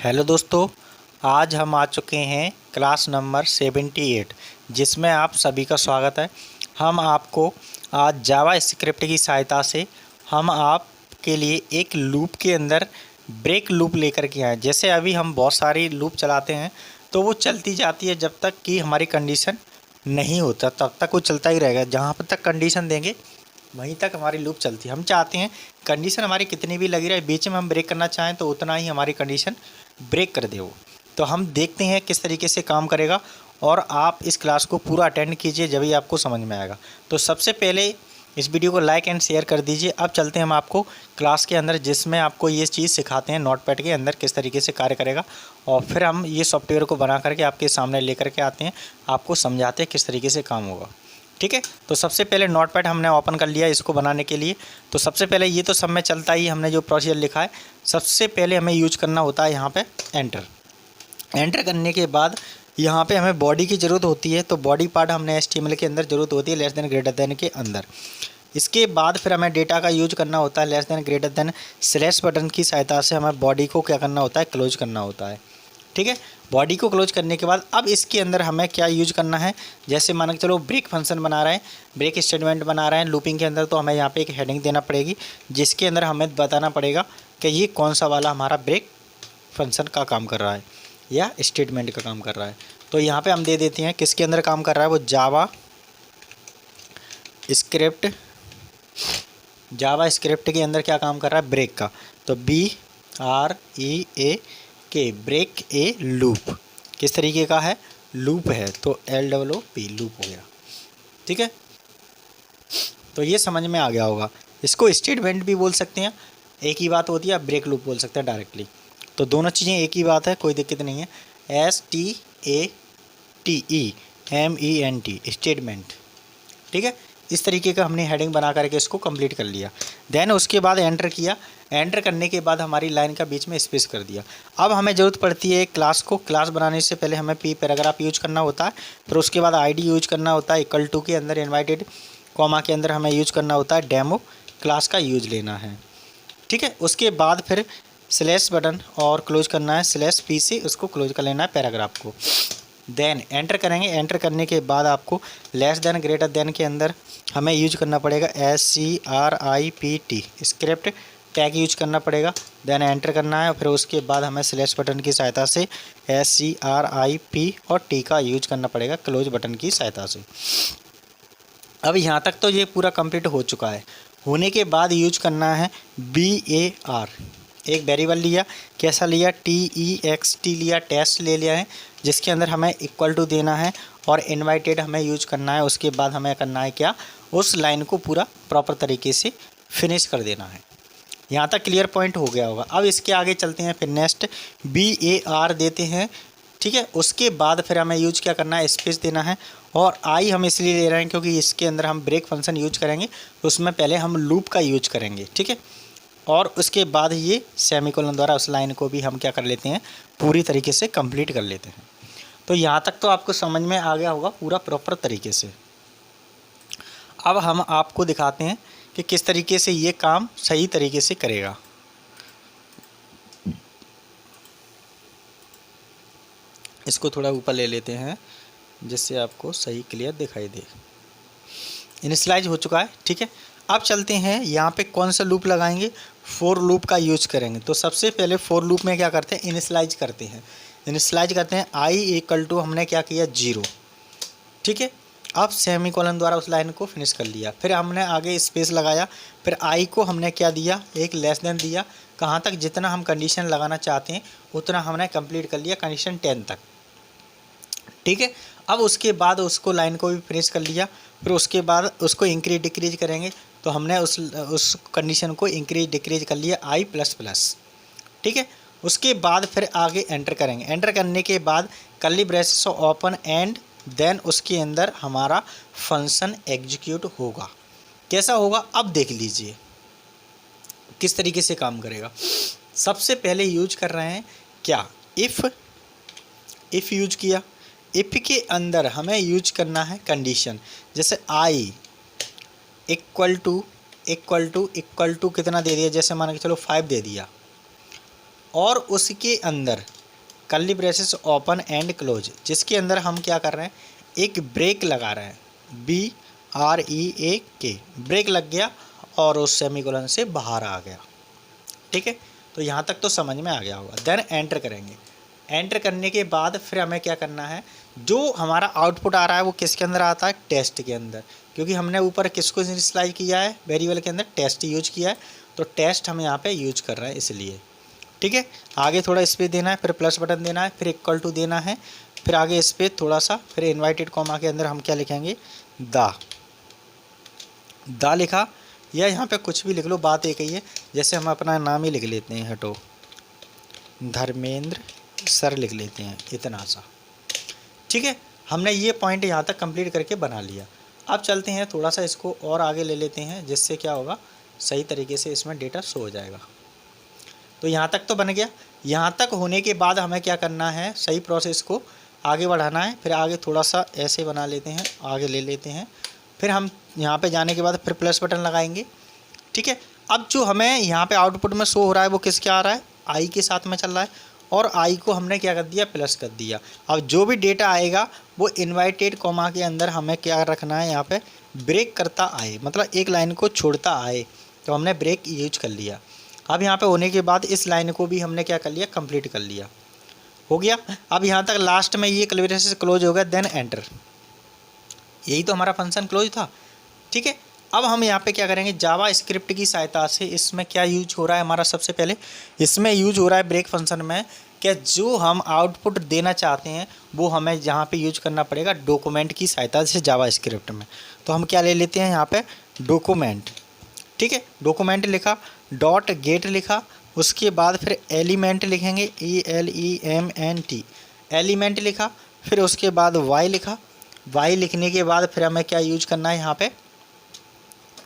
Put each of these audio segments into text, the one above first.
Hello दोस्तों, आज हम आ चुके हैं क्लास नंबर 78 जिसमें आप सभी का स्वागत है। हम आपको आज जावा स्क्रिप्ट की सहायता से हम आपके लिए एक लूप के अंदर ब्रेक लूप लेकर के आए। जैसे अभी हम बहुत सारी लूप चलाते हैं तो वो चलती जाती है जब तक कि हमारी कंडीशन नहीं होता तब तक वो चलता ही रहेगा। जहाँ पर तक कंडीशन देंगे वहीं तक हमारी लूप चलती है। हम चाहते हैं कंडीशन हमारी कितनी भी लगी रहे, बीच में हम ब्रेक करना चाहें तो उतना ही हमारी कंडीशन ब्रेक कर दे वो। तो हम देखते हैं किस तरीके से काम करेगा और आप इस क्लास को पूरा अटेंड कीजिए, जब ही आपको समझ में आएगा। तो सबसे पहले इस वीडियो को लाइक एंड शेयर कर दीजिए। अब चलते हैं हम आपको क्लास के अंदर, जिसमें आपको ये चीज़ सिखाते हैं नोटपैड के अंदर किस तरीके से कार्य करेगा, और फिर हम ये सॉफ्टवेयर को बना करके आपके सामने लेकर के आते हैं, आपको समझाते हैं किस तरीके से काम होगा। ठीक है, तो सबसे पहले नोटपैड हमने ओपन कर लिया इसको बनाने के लिए। तो सबसे पहले ये तो सब में चलता ही, हमने जो प्रोसीजर लिखा है सबसे पहले हमें यूज करना होता है यहाँ पे एंटर। एंटर करने के बाद यहाँ पे हमें बॉडी की ज़रूरत होती है, तो बॉडी पार्ट हमने HTML के अंदर ज़रूरत होती है लेस देन ग्रेटर देन के अंदर। इसके बाद फिर हमें डेटा का यूज करना होता है less than greater than slash button की सहायता से हमें बॉडी को क्या करना होता है, क्लोज करना होता है। ठीक है, बॉडी को क्लोज करने के बाद अब इसके अंदर हमें क्या यूज करना है, जैसे मान के चलो ब्रेक फंक्शन बना रहे हैं, ब्रेक स्टेटमेंट बना रहे हैं लूपिंग के अंदर, तो हमें यहाँ पे एक हेडिंग देना पड़ेगी जिसके अंदर हमें बताना पड़ेगा कि ये कौन सा वाला हमारा ब्रेक फंक्शन का काम कर रहा है या स्टेटमेंट का काम कर रहा है। तो यहाँ पे हम दे देते हैं किसके अंदर काम कर रहा है, वो जावा स्क्रिप्ट के अंदर क्या काम कर रहा है, ब्रेक का। तो BREAK ब्रेक ए लूप किस तरीके का है, लूप है, तो LOOP लूप हो गया। ठीक है, तो ये समझ में आ गया होगा। इसको स्टेटमेंट भी बोल सकते हैं, एक ही बात होती है, आप ब्रेक लूप बोल सकते हैं डायरेक्टली। तो दोनों चीज़ें एक ही बात है, कोई दिक्कत नहीं है। STATEMENT statement. ठीक है, इस तरीके का हमने हेडिंग बना करके इसको कंप्लीट कर लिया। देन उसके बाद एंटर किया। एंटर करने के बाद हमारी लाइन का बीच में स्पेस कर दिया। अब हमें ज़रूरत पड़ती है क्लास को। क्लास बनाने से पहले हमें पैराग्राफ यूज करना होता है, फिर उसके बाद ID यूज करना होता है, इक्वल टू के अंदर इन्वाइटेड कॉमा के अंदर हमें यूज करना होता है डेमो क्लास का यूज लेना है। ठीक है, उसके बाद फिर स्लैश बटन और क्लोज करना है, /P से उसको क्लोज कर लेना है पैराग्राफ को। देन एंटर करेंगे। एंटर करने के बाद आपको लेस देन ग्रेटर देन के अंदर हमें यूज करना पड़ेगा SCRIPT स्क्रिप्ट टैग यूज करना पड़ेगा। देन एंटर करना है, फिर उसके बाद हमें स्लैश बटन की सहायता से SCRIP और T का यूज करना पड़ेगा क्लोज बटन की सहायता से। अब यहाँ तक तो ये पूरा कंप्लीट हो चुका है। होने के बाद यूज करना है BAR, एक वेरिएबल लिया, कैसा लिया, TEXT लिया, टेस्ट ले लिया है, जिसके अंदर हमें इक्वल टू देना है और इनवाइटेड हमें यूज करना है। उसके बाद हमें करना है क्या, उस लाइन को पूरा प्रॉपर तरीके से फिनिश कर देना है। यहाँ तक क्लियर पॉइंट हो गया होगा। अब इसके आगे चलते हैं, फिर नेक्स्ट BAR देते हैं। ठीक है, उसके बाद फिर हमें यूज क्या करना है, स्पेस देना है। और आई हम इसलिए ले रहे हैं क्योंकि इसके अंदर हम ब्रेक फंक्शन यूज करेंगे, तो उसमें पहले हम लूप का यूज करेंगे। ठीक है, और उसके बाद ये सेमीकोलन द्वारा उस लाइन को भी हम क्या कर लेते हैं, पूरी तरीके से कंप्लीट कर लेते हैं। तो यहाँ तक तो आपको समझ में आ गया होगा पूरा प्रॉपर तरीके से। अब हम आपको दिखाते हैं कि किस तरीके से ये काम सही तरीके से करेगा। इसको थोड़ा ऊपर ले लेते हैं जिससे आपको सही क्लियर दिखाई दे। इनिशियलाइज हो चुका है। ठीक है, अब चलते हैं यहाँ पे कौन सा लूप लगाएंगे, फॉर लूप का यूज करेंगे। तो सबसे पहले फॉर लूप में क्या करते हैं, इनिशियलाइज करते हैं। इनिशियलाइज करते हैं I = हमने क्या किया, 0। ठीक है, अब सेमीकोलन द्वारा उस लाइन को फिनिश कर लिया। फिर हमने आगे स्पेस लगाया, फिर I को हमने क्या दिया, एक लेस देन दिया। कहाँ तक, जितना हम कंडीशन लगाना चाहते हैं उतना हमने कंप्लीट कर लिया, कंडीशन 10 तक। ठीक है, अब उसके बाद उसको लाइन को भी फिनिश कर लिया। फिर उसके बाद उसको इंक्रीज डिक्रीज करेंगे, तो हमने उस कंडीशन को इंक्रीज डिक्रीज कर लिया I++। ठीक है, उसके बाद फिर आगे एंटर करेंगे। एंटर करने के बाद curly braces open and then उसके अंदर हमारा फंक्शन एग्जीक्यूट होगा। कैसा होगा, अब देख लीजिए किस तरीके से काम करेगा। सबसे पहले यूज कर रहे हैं क्या, इफ़ यूज किया। इफ़ के अंदर हमें यूज करना है कंडीशन, जैसे I इक्वल टू कितना दे दिया, जैसे मान के चलो 5 दे दिया। और उसके अंदर curly braces open and close, जिसके अंदर हम क्या कर रहे हैं, एक ब्रेक लगा रहे हैं, BREAK, ब्रेक लग गया और उस सेमीकोलन से बाहर आ गया। ठीक है, तो यहाँ तक तो समझ में आ गया होगा। देन एंटर करेंगे। एंटर करने के बाद फिर हमें क्या करना है, जो हमारा आउटपुट आ रहा है वो किसके अंदर आता है, टेस्ट के अंदर, क्योंकि हमने ऊपर किसको इनिशियलाइज किया है, वेरिएबल के अंदर टेस्ट यूज किया है, तो टेस्ट हम यहाँ पे यूज कर रहे हैं इसलिए। ठीक है, आगे थोड़ा स्पेस देना है, फिर प्लस बटन देना है, फिर इक्वल टू देना है, फिर आगे स्पेस थोड़ा सा, फिर इन्वाइटेड कॉमा के अंदर हम क्या लिखेंगे, दा लिखा, या यहाँ पे कुछ भी लिख लो, बात एक ही है। जैसे हम अपना नाम ही लिख लेते हैं, हटो धर्मेंद्र सर लिख लेते हैं, इतना सा। ठीक है, हमने ये पॉइंट यहाँ तक कंप्लीट करके बना लिया। अब चलते हैं थोड़ा सा इसको और आगे ले लेते हैं, जिससे क्या होगा, सही तरीके से इसमें डेटा शो हो जाएगा। तो यहाँ तक तो बन गया। यहाँ तक होने के बाद हमें क्या करना है, सही प्रोसेस को आगे बढ़ाना है। फिर आगे थोड़ा सा ऐसे बना लेते हैं, आगे ले लेते हैं, फिर हम यहाँ पे जाने के बाद फिर प्लस बटन लगाएंगे। ठीक है, अब जो हमें यहाँ पे आउटपुट में शो हो रहा है वो किसके आ रहा है, आई के साथ में चल रहा है, और आई को हमने क्या कर दिया, प्लस कर दिया। अब जो भी डेटा आएगा वो इन्वाइटेड कॉमा के अंदर हमें क्या रखना है, यहाँ पे ब्रेक करता आए, मतलब एक लाइन को छोड़ता आए, तो हमने ब्रेक यूज कर लिया। अब यहाँ पे होने के बाद इस लाइन को भी हमने क्या कर लिया, कंप्लीट कर लिया, हो गया। अब यहाँ तक लास्ट में ये क्लियरेंस क्लोज हो गया, देन एंटर, यही तो हमारा फंक्शन क्लोज था। ठीक है, अब हम यहाँ पे क्या करेंगे, जावा स्क्रिप्ट की सहायता से इसमें क्या यूज हो रहा है हमारा, सबसे पहले इसमें यूज हो रहा है ब्रेक फंक्शन में, कि जो हम आउटपुट देना चाहते हैं वो हमें यहाँ पे यूज करना पड़ेगा डॉक्यूमेंट की सहायता से जावा स्क्रिप्ट में। तो हम क्या ले लेते हैं यहाँ पे, डॉक्यूमेंट। ठीक है, डॉक्यूमेंट लिखा, डॉट गेट लिखा, उसके बाद फिर एलिमेंट लिखेंगे, ELEMENT, एलिमेंट लिखा, फिर उसके बाद वाई लिखा, वाई लिखने के बाद फिर हमें क्या यूज करना है, यहाँ पे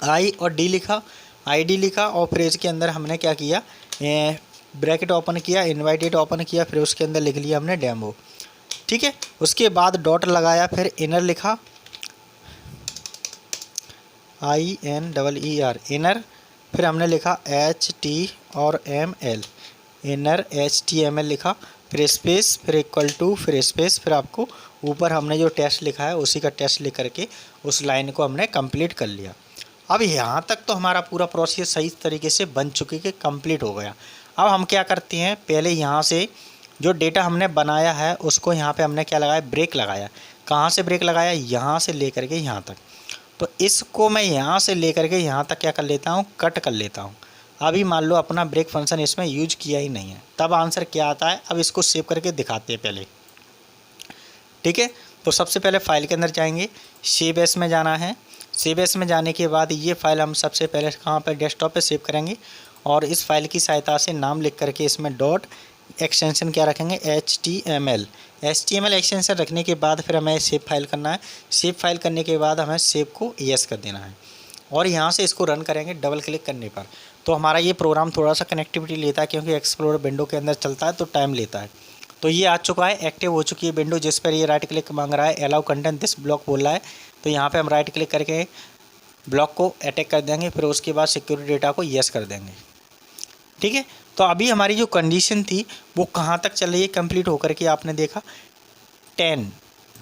आई और डी लिखा, ID लिखा, और फिर इसके अंदर हमने क्या किया, ब्रैकेट ओपन किया, इन्वाइटेड ओपन किया, फिर उसके अंदर लिख लिया हमने डेमो। ठीक है, उसके बाद डॉट लगाया, फिर इनर लिखा, INER, इनर, फिर हमने लिखा HT और ML, इनर HTML लिखा, फिर स्पेस, फिर इक्वल टू, फिर स्पेस, फिर आपको ऊपर हमने जो टेस्ट लिखा है उसी का टेस्ट लिख करके उस लाइन को हमने कंप्लीट कर लिया। अब यहाँ तक तो हमारा पूरा प्रोसेस सही तरीके से बन चुके के कंप्लीट हो गया। अब हम क्या करते हैं, पहले यहाँ से जो डेटा हमने बनाया है उसको यहाँ पे हमने क्या लगाया, ब्रेक लगाया। कहाँ से ब्रेक लगाया, यहाँ से लेकर के यहाँ तक। तो इसको मैं यहाँ से लेकर के यहाँ तक क्या कर लेता हूँ, कट कर लेता हूँ। अभी मान लो अपना ब्रेक फंक्शन इसमें यूज किया ही नहीं है, तब आंसर क्या आता है। अब इसको सेव करके दिखाते हैं पहले। ठीक है, तो सबसे पहले फाइल के अंदर जाएंगे, सेव एस में जाना है। सेव एस में जाने के बाद ये फाइल हम सबसे पहले कहाँ पर, डेस्कटॉप पे सेव करेंगे, और इस फाइल की सहायता से नाम लिख करके इसमें डॉट एक्सटेंशन क्या रखेंगे, HTML एक्सटेंशन रखने के बाद फिर हमें सेव फाइल करना है। सेव फाइल करने के बाद हमें सेव को यस कर देना है, और यहाँ से इसको रन करेंगे डबल क्लिक करने पर। तो हमारा ये प्रोग्राम थोड़ा सा कनेक्टिविटी लेता है, क्योंकि एक्सप्लोरर विंडो के अंदर चलता है तो टाइम लेता है। तो ये आ चुका है, एक्टिव हो चुकी है विंडो, जिस पर ये राइट क्लिक मांग रहा है, अलाउ कंटेंट दिस ब्लॉक बोल रहा है। तो यहाँ पे हम राइट क्लिक करके ब्लॉक को अटैक कर देंगे, फिर उसके बाद सिक्योरिटी डेटा को यस कर देंगे। ठीक है, तो अभी हमारी जो कंडीशन थी वो कहाँ तक चल रही है, कंप्लीट होकर के आपने देखा 10,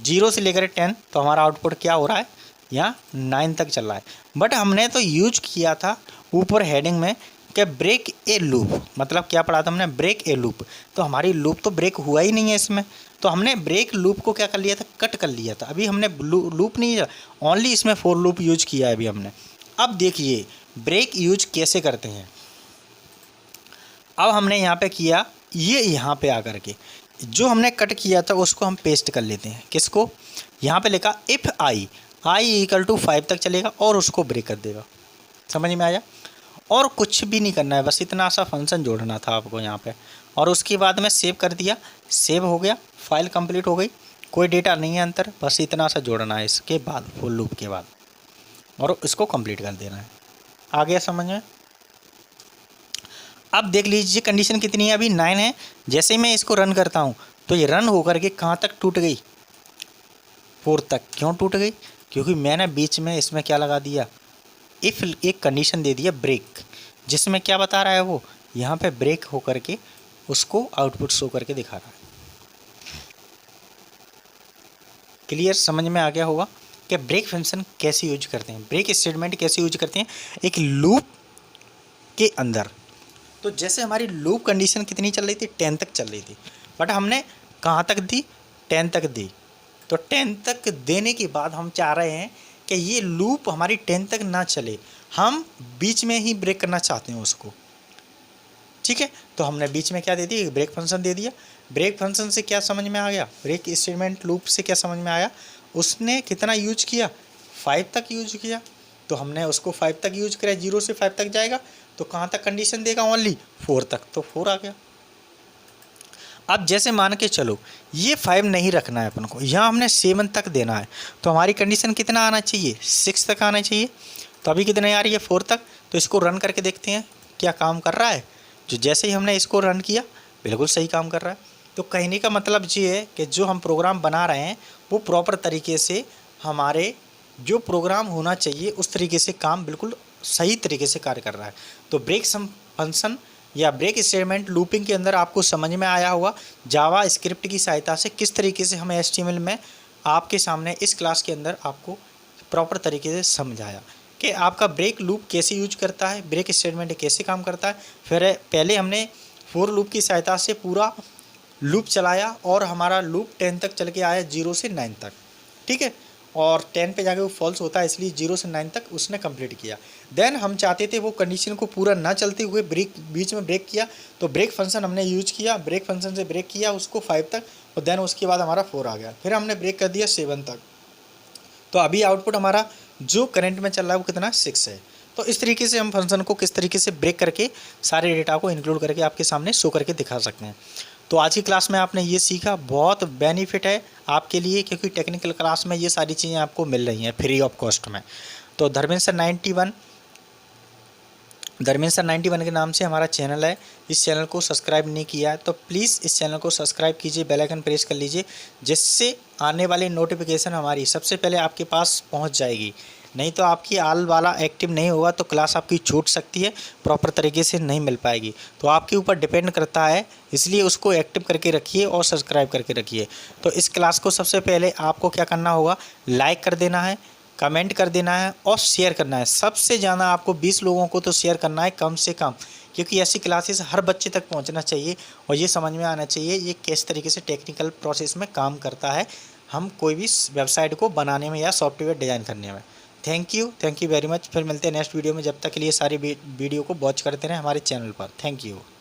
0 से लेकर 10, तो हमारा आउटपुट क्या हो रहा है, यहाँ 9 तक चल रहा है। बट हमने तो यूज किया था ऊपर हेडिंग में कि ब्रेक ए लूप, मतलब क्या पढ़ा था हमने, ब्रेक ए लूप। तो हमारी लूप तो ब्रेक हुआ ही नहीं है इसमें, तो हमने ब्रेक लूप को क्या कर लिया था, कट कर लिया था। अभी हमने लूप नहीं, ओनली इसमें फॉर लूप यूज किया है अभी हमने। अब देखिए ब्रेक यूज कैसे करते हैं। अब हमने यहाँ पे किया, ये यहाँ पे आकर के जो हमने कट किया था उसको हम पेस्ट कर लेते हैं। किसको, यहाँ पे लिखा इफ़ आई इक्वल टू 5 तक चलेगा और उसको ब्रेक कर देगा। समझ में आया, और कुछ भी नहीं करना है, बस इतना सा फंक्शन जोड़ना था आपको यहाँ पे। और उसके बाद में सेव कर दिया, सेव हो गया, फाइल कंप्लीट हो गई, कोई डेटा नहीं है अंदर, बस इतना सा जोड़ना है इसके बाद, फुल लूप के बाद, और इसको कंप्लीट कर देना है। आ गया समझ में। अब देख लीजिए कंडीशन कितनी है, अभी 9 है। जैसे ही मैं इसको रन करता हूँ तो ये रन होकर के कहाँ तक टूट गई, 4 तक। क्यों टूट गई, क्योंकि मैंने बीच में इसमें क्या लगा दिया, इफ़ एक कंडीशन दे दिया ब्रेक, जिसमें क्या बता रहा है वो, यहाँ पे ब्रेक होकर के उसको आउटपुट शो करके दिखा रहा है। क्लियर, समझ में आ गया होगा कि ब्रेक फंक्शन कैसे यूज करते हैं, ब्रेक स्टेटमेंट कैसे यूज करते हैं एक लूप के अंदर। तो जैसे हमारी लूप कंडीशन कितनी चल रही थी, 10 तक चल रही थी, बट हमने कहाँ तक दी, 10 तक दी। तो 10 तक देने के बाद हम चाह रहे हैं कि ये लूप हमारी 10 तक ना चले, हम बीच में ही ब्रेक करना चाहते हैं उसको। ठीक है, तो हमने बीच में क्या दे दिया, ब्रेक फंक्शन दे दिया। ब्रेक फंक्शन से क्या समझ में आ गया, ब्रेक स्टेटमेंट लूप से क्या समझ में आया, उसने कितना यूज किया, 5 तक यूज किया। तो हमने उसको 5 तक यूज किया, 0 से 5 तक जाएगा तो कहाँ तक कंडीशन देगा, ओनली 4 तक, तो 4 आ गया। अब जैसे मान के चलो ये 5 नहीं रखना है अपन को, यहाँ हमने 7 तक देना है, तो हमारी कंडीशन कितना आना चाहिए, 6 तक आना चाहिए। तो अभी कितने आ रही है, 4 तक। तो इसको रन करके देखते हैं क्या काम कर रहा है। जो जैसे ही हमने इसको रन किया बिल्कुल सही काम कर रहा है। तो कहने का मतलब ये है कि जो हम प्रोग्राम बना रहे हैं वो प्रॉपर तरीके से, हमारे जो प्रोग्राम होना चाहिए उस तरीके से काम बिल्कुल सही तरीके से कार्य कर रहा है। तो ब्रेक फंक्शन या ब्रेक स्टेटमेंट लूपिंग के अंदर आपको समझ में आया होगा जावा स्क्रिप्ट की सहायता से किस तरीके से हमें HTML में आपके सामने इस क्लास के अंदर आपको प्रॉपर तरीके से समझाया कि आपका ब्रेक लूप कैसे यूज करता है, ब्रेक स्टेटमेंट कैसे काम करता है। फिर पहले हमने फॉर लूप की सहायता से पूरा लूप चलाया और हमारा लूप 10 तक चल के आया, 0 से 9 तक। ठीक है, और 10 पे जाके वो फॉल्स होता है, इसलिए 0 से 9 तक उसने कंप्लीट किया। देन हम चाहते थे वो कंडीशन को पूरा ना चलते हुए ब्रेक बीच में ब्रेक किया, तो ब्रेक फंक्शन हमने यूज किया, ब्रेक फंक्शन से ब्रेक किया उसको 5 तक, और देन उसके बाद हमारा 4 आ गया। फिर हमने ब्रेक कर दिया 7 तक। तो अभी आउटपुट हमारा जो करंट में चल रहा है वो कितना, 6 है। तो इस तरीके से हम फंक्शन को किस तरीके से ब्रेक करके सारे डेटा को इंक्लूड करके आपके सामने शो करके दिखा सकते हैं। तो आज की क्लास में आपने ये सीखा, बहुत बेनिफिट है आपके लिए, क्योंकि टेक्निकल क्लास में ये सारी चीज़ें आपको मिल रही हैं फ्री ऑफ कॉस्ट में। तो धर्मेंद्र 91 के नाम से हमारा चैनल है। इस चैनल को सब्सक्राइब नहीं किया है तो प्लीज़ इस चैनल को सब्सक्राइब कीजिए, बेल आइकन प्रेस कर लीजिए, जिससे आने वाली नोटिफिकेशन हमारी सबसे पहले आपके पास पहुंच जाएगी। नहीं तो आपकी आल वाला एक्टिव नहीं होगा तो क्लास आपकी छूट सकती है, प्रॉपर तरीके से नहीं मिल पाएगी। तो आपके ऊपर डिपेंड करता है, इसलिए उसको एक्टिव करके रखिए और सब्सक्राइब करके रखिए। तो इस क्लास को सबसे पहले आपको क्या करना होगा, लाइक कर देना है, कमेंट कर देना है और शेयर करना है। सबसे ज़्यादा आपको 20 लोगों को तो शेयर करना है कम से कम, क्योंकि ऐसी क्लासेस हर बच्चे तक पहुंचना चाहिए और ये समझ में आना चाहिए ये किस तरीके से टेक्निकल प्रोसेस में काम करता है, हम कोई भी वेबसाइट को बनाने में या सॉफ्टवेयर डिज़ाइन करने में। Thank you very much. फिर मिलते हैं नेक्स्ट वीडियो में, जब तक के लिए सारी वीडियो को वॉच करते रहें हमारे चैनल पर। Thank you.